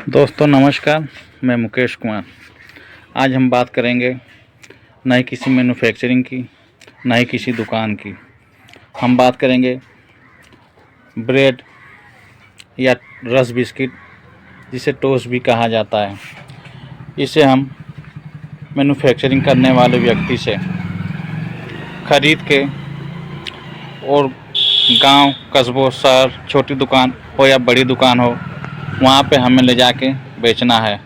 दोस्तों नमस्कार, मैं मुकेश कुमार। आज हम बात करेंगे न ही किसी मैन्युफैक्चरिंग की, न ही किसी दुकान की। हम बात करेंगे ब्रेड या रस बिस्किट, जिसे टोस्ट भी कहा जाता है। इसे हम मैन्युफैक्चरिंग करने वाले व्यक्ति से खरीद के और गांव, कस्बों, शहर, छोटी दुकान हो या बड़ी दुकान हो, वहाँ पे हमें ले जाके बेचना है।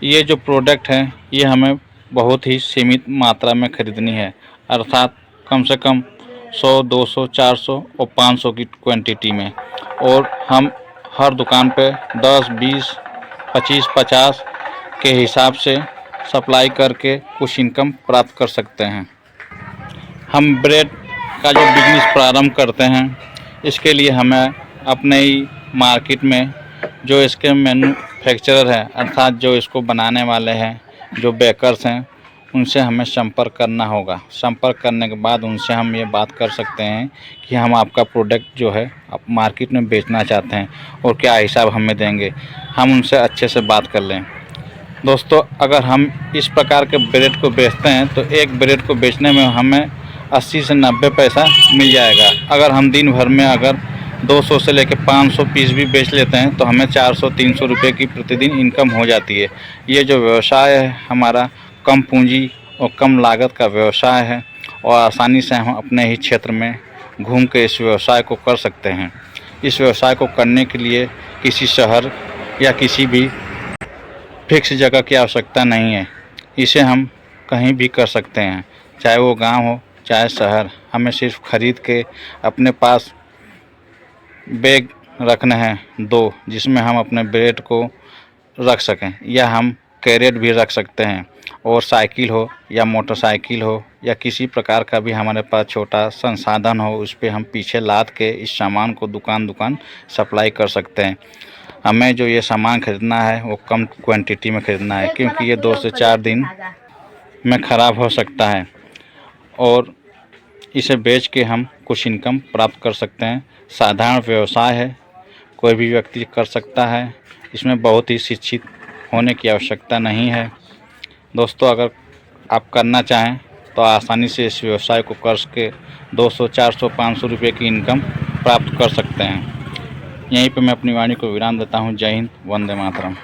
ये जो प्रोडक्ट है ये हमें बहुत ही सीमित मात्रा में खरीदनी है, अर्थात कम से कम 100, 200, 400 और 500 की क्वांटिटी में। और हम हर दुकान पे 10, 20, 25, 50 के हिसाब से सप्लाई करके कुछ इनकम प्राप्त कर सकते हैं। हम ब्रेड का जो बिजनेस प्रारंभ करते हैं, इसके लिए हमें अपने ही मार्केट में जो इसके मैन्युफैक्चरर हैं, अर्थात जो इसको बनाने वाले हैं, जो बेकर्स हैं, उनसे हमें संपर्क करना होगा। संपर्क करने के बाद उनसे हम ये बात कर सकते हैं कि हम आपका प्रोडक्ट जो है आप मार्केट में बेचना चाहते हैं और क्या हिसाब हमें देंगे। हम उनसे अच्छे से बात कर लें। दोस्तों, अगर हम इस प्रकार के ब्रेड को बेचते हैं तो एक ब्रेड को बेचने में हमें 80 से 90 पैसा मिल जाएगा। अगर हम दिन भर में अगर 200 से लेकर 500 पीस भी बेच लेते हैं तो हमें 400-300 रुपये की प्रतिदिन इनकम हो जाती है। ये जो व्यवसाय है हमारा कम पूंजी और कम लागत का व्यवसाय है और आसानी से हम अपने ही क्षेत्र में घूम के इस व्यवसाय को कर सकते हैं। इस व्यवसाय को करने के लिए किसी शहर या किसी भी फिक्स जगह की आवश्यकता नहीं है। इसे हम कहीं भी कर सकते हैं, चाहे वो गांव हो चाहे शहर। हमें सिर्फ खरीद के अपने पास बैग रखने हैं 2, जिसमें हम अपने ब्रेड को रख सकें, या हम कैरेट भी रख सकते हैं। और साइकिल हो या मोटरसाइकिल हो या किसी प्रकार का भी हमारे पास छोटा संसाधन हो, उस पे हम पीछे लाद के इस सामान को दुकान दुकान सप्लाई कर सकते हैं। हमें जो ये सामान खरीदना है वो कम क्वांटिटी में खरीदना है, क्योंकि ये 2 से 4 दिन में ख़राब हो सकता है और इसे बेच के हम कुछ इनकम प्राप्त कर सकते हैं। साधारण व्यवसाय है, कोई भी व्यक्ति कर सकता है। इसमें बहुत ही शिक्षित होने की आवश्यकता नहीं है। दोस्तों, अगर आप करना चाहें तो आसानी से इस व्यवसाय को कर के 200, 400, 500 रुपये की इनकम प्राप्त कर सकते हैं। यहीं पे मैं अपनी वाणी को विराम देता हूँ। जय हिंद, वंदे मातरम।